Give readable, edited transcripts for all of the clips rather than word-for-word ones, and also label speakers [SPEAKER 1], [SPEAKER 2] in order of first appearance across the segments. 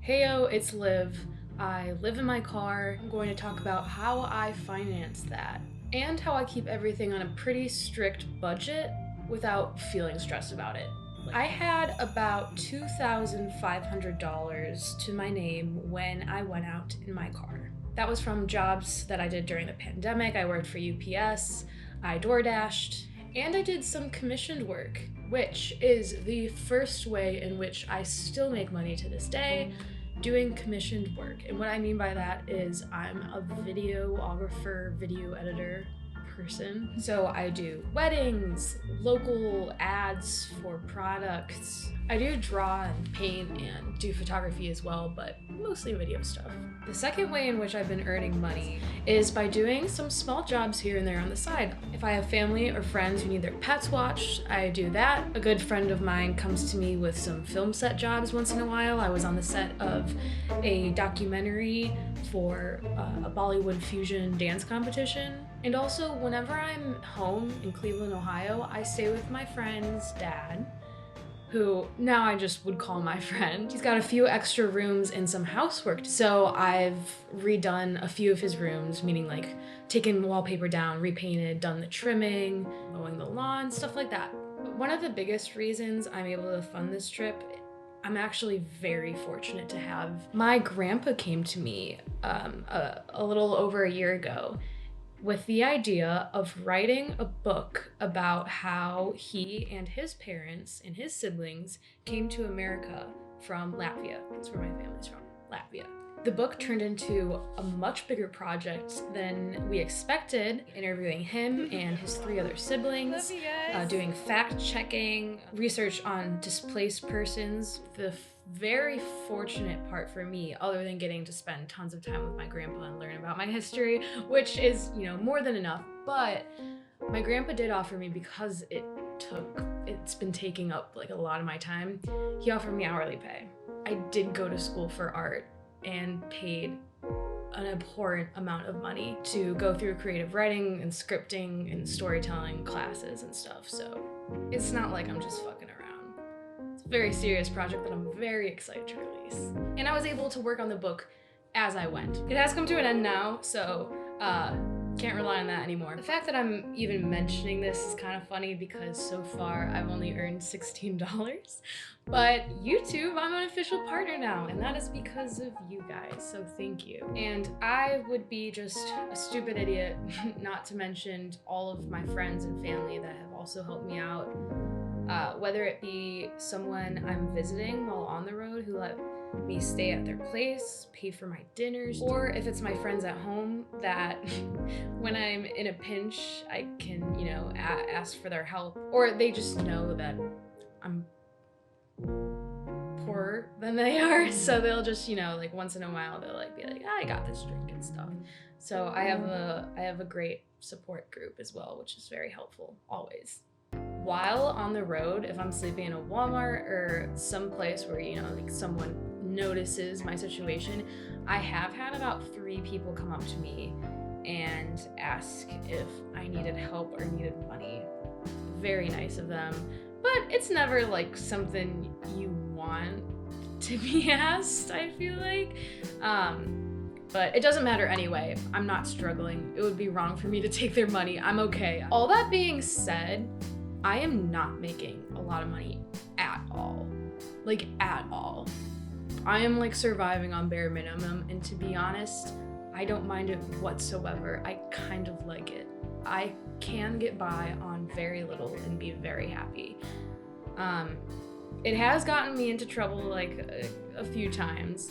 [SPEAKER 1] Heyo, it's Liv. I live in my car. I'm going to talk about how I finance that and how I keep everything on a pretty strict budget without feeling stressed about it. I had about $2,500 to my name when I went out in my car. That was from jobs that I did during the pandemic. I worked for UPS, I DoorDashed, and I did some commissioned work, which is the first way in which I still make money to this day, doing commissioned work. And what I mean by that is I'm a videographer, video editor person. So I do weddings, local ads for products. I do draw and paint and do photography as well, but mostly video stuff. The second way in which I've been earning money is by doing some small jobs here and there on the side. If I have family or friends who need their pets watched, I do that. A good friend of mine comes to me with some film set jobs once in a while. I was on the set of a documentary for a Bollywood fusion dance competition. And also, whenever I'm home in Cleveland, Ohio, I stay with my friend's dad, who now I just would call my friend. He's got a few extra rooms and some housework. So I've redone a few of his rooms, meaning like taken wallpaper down, repainted, done the trimming, mowing the lawn, stuff like that. But one of the biggest reasons I'm able to fund this trip, I'm actually very fortunate to have. My grandpa came to me a little over a year ago with the idea of writing a book about how he and his parents and his siblings came to America from Latvia. That's where my family's from, Latvia. The book turned into a much bigger project than we expected, interviewing him and his three other siblings, doing fact-checking, research on displaced persons. The very fortunate part for me, other than getting to spend tons of time with my grandpa and learn about my history, which is, more than enough, but my grandpa did offer me, because it's been taking up like a lot of my time, he offered me hourly pay. I did go to school for art and paid an abhorrent amount of money to go through creative writing and scripting and storytelling classes and stuff, so it's not like I'm just fucking around. It's a very serious project that I'm very excited to release. And I was able to work on the book as I went. It has come to an end now, so can't rely on that anymore. The fact that I'm even mentioning this is kind of funny because so far I've only earned $16. But YouTube, I'm an official partner now, and that is because of you guys, so thank you. And I would be just a stupid idiot not to mention all of my friends and family that have also helped me out. Whether it be someone I'm visiting while on the road who let me stay at their place, pay for my dinners, or if it's my friends at home that when I'm in a pinch, I can, ask for their help, or they just know that I'm poorer than they are, so they'll just, like once in a while they'll be like, I got this drink and stuff. So I have a great support group as well, which is very helpful always. While on the road, if I'm sleeping in a Walmart or some place where, someone notices my situation, I have had about 3 people come up to me and ask if I needed help or needed money. Very nice of them, but it's never like something you want to be asked, I feel like. But it doesn't matter anyway. I'm not struggling. It would be wrong for me to take their money. I'm okay. All that being said, I am not making a lot of money at all. Like, at all. I am surviving on bare minimum, and to be honest, I don't mind it whatsoever. I kind of like it. I can get by on very little and be very happy. It has gotten me into trouble a few times.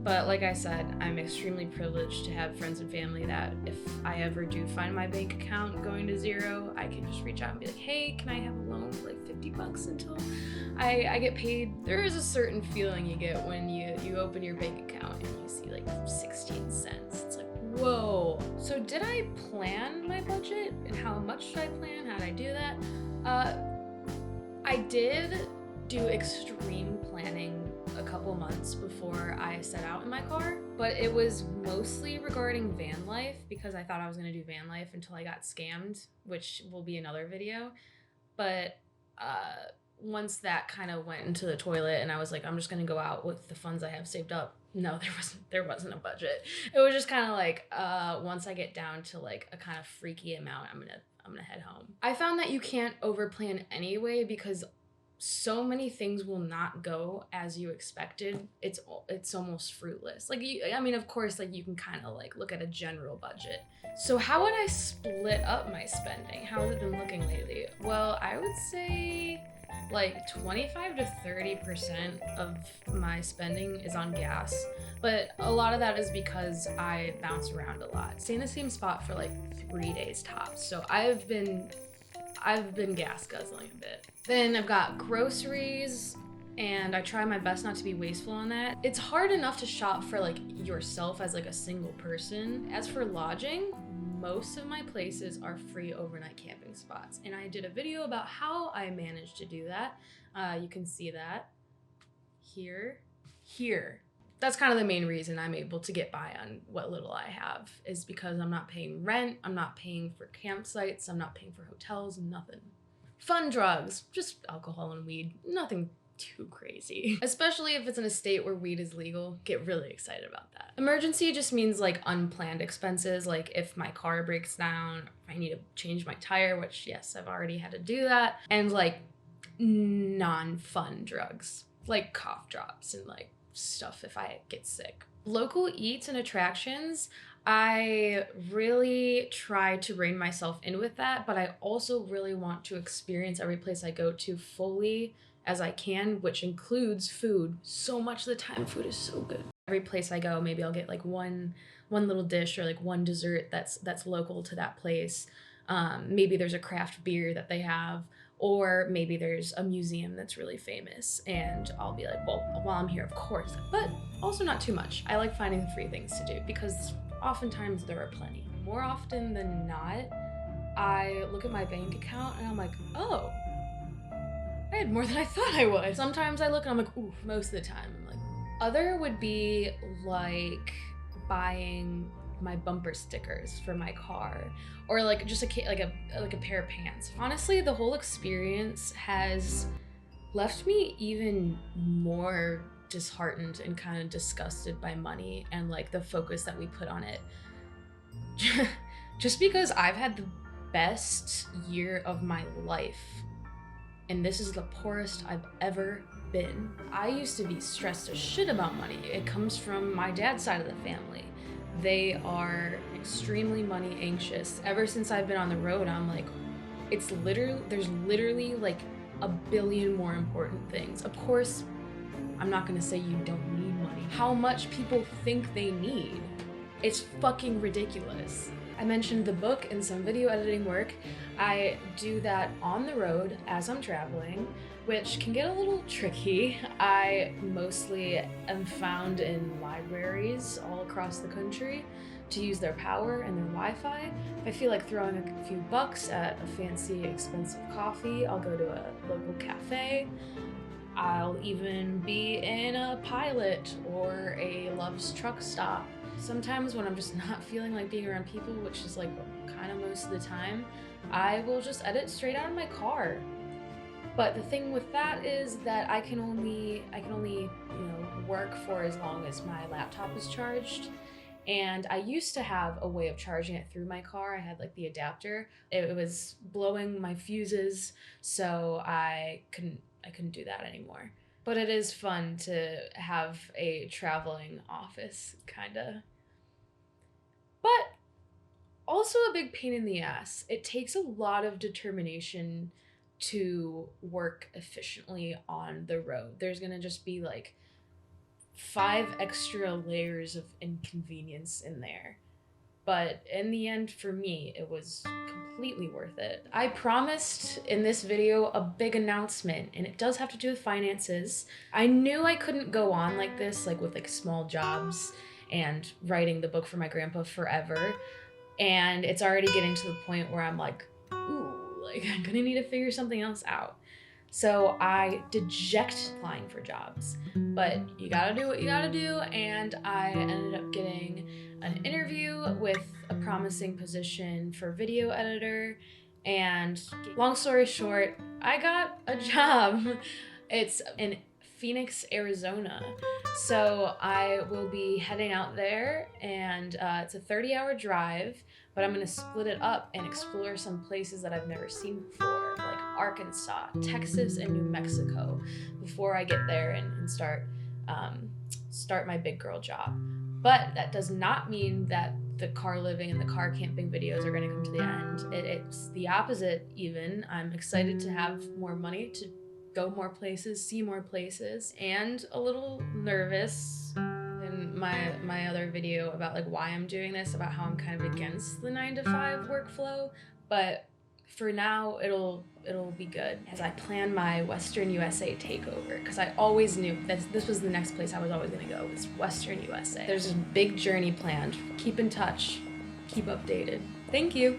[SPEAKER 1] But like I said, I'm extremely privileged to have friends and family that if I ever do find my bank account going to zero, I can just reach out and be like, hey, can I have a loan for $50 until I get paid? There is a certain feeling you get when you open your bank account and you see 16 cents. It's like, whoa. So did I plan my budget and how much did I plan? How did I do that? I did do extreme planning a couple months before I set out in my car, but it was mostly regarding van life because I thought I was going to do van life until I got scammed, which will be another video. But once that kind of went into the toilet and I was like, I'm just gonna go out with the funds I have saved up. No, there wasn't a budget. It was just kind of like, once I get down to like a kind of freaky amount, I'm gonna head home. I found that you can't overplan anyway because so many things will not go as you expected. It's almost fruitless. Like I mean, of course, like you can kind of like look at a general budget. So how would I split up my spending? How has it been looking lately? Well, I would say like 25 to 30% of my spending is on gas, but a lot of that is because I bounce around a lot. Stay in the same spot for like 3 days tops. So I've been gas guzzling a bit. Then I've got groceries, and I try my best not to be wasteful on that. It's hard enough to shop for like yourself as like a single person. As for lodging, most of my places are free overnight camping spots, and I did a video about how I managed to do that. You can see that here. That's kind of the main reason I'm able to get by on what little I have, is because I'm not paying rent, I'm not paying for campsites, I'm not paying for hotels, nothing. Fun drugs, just alcohol and weed, nothing too crazy. Especially if it's in a state where weed is legal, get really excited about that. Emergency just means like unplanned expenses, like if my car breaks down, if I need to change my tire, which yes, I've already had to do that, and like non-fun drugs, like cough drops and like stuff if I get sick. Local eats and attractions, I really try to rein myself in with that, but I also really want to experience every place I go to fully as I can, which includes food. So much of the time, food is so good. Every place I go, maybe I'll get like one little dish or like one dessert that's local to that place. Maybe there's a craft beer that they have, or maybe there's a museum that's really famous, and I'll be like, well, while I'm here, of course, but also not too much. I like finding free things to do because oftentimes there are plenty. More often than not, I look at my bank account and I'm like, oh, I had more than I thought I would. Sometimes I look and I'm like, ooh, most of the time I'm like. Other would be like buying my bumper stickers for my car, or like just a pair of pants. Honestly, the whole experience has left me even more disheartened and kind of disgusted by money and like the focus that we put on it. Just because I've had the best year of my life, and this is the poorest I've ever been. I used to be stressed as shit about money. It comes from my dad's side of the family. They are extremely money anxious. Ever since I've been on the road, I'm like, there's literally like a billion more important things. Of course, I'm not gonna say you don't need money. How much people think they need, it's fucking ridiculous. I mentioned the book and some video editing work. I do that on the road as I'm traveling, which can get a little tricky. I mostly am found in libraries all across the country to use their power and their Wi-Fi. If I feel like throwing a few bucks at a fancy, expensive coffee, I'll go to a local cafe. I'll even be in a Pilot or a Love's truck stop. Sometimes when I'm just not feeling like being around people, which is like kind of most of the time, I will just edit straight out of my car. But the thing with that is that I can only work for as long as my laptop is charged. And I used to have a way of charging it through my car. I had like the adapter. It was blowing my fuses, so I couldn't do that anymore. But it is fun to have a traveling office, kinda. But also a big pain in the ass. It takes a lot of determination to work efficiently on the road. There's gonna just be like 5 extra layers of inconvenience in there. But in the end, for me, it was completely worth it. I promised in this video a big announcement, and it does have to do with finances. I knew I couldn't go on like this, like with like small jobs and writing the book for my grandpa forever. And it's already getting to the point where I'm like, ooh, like I'm gonna need to figure something else out. So I deject applying for jobs, but you gotta do what you gotta do, and I ended up getting an interview with a promising position for video editor, And long story short, I got a job. It's in Phoenix, Arizona. So I will be heading out there, and it's a 30-hour drive, but I'm gonna split it up and explore some places that I've never seen before, like Arkansas, Texas, and New Mexico, before I get there and start my big girl job. But that does not mean that the car living and the car camping videos are going to come to the end. It's the opposite, even. I'm excited to have more money to go more places, see more places, and a little nervous in my other video about like why I'm doing this, about how I'm kind of against the 9 to 5 workflow. But for now, it'll be good as I plan my Western USA takeover, because I always knew that this was the next place I was always going to go, was Western USA. There's a big journey planned. Keep in touch. Keep updated. Thank you.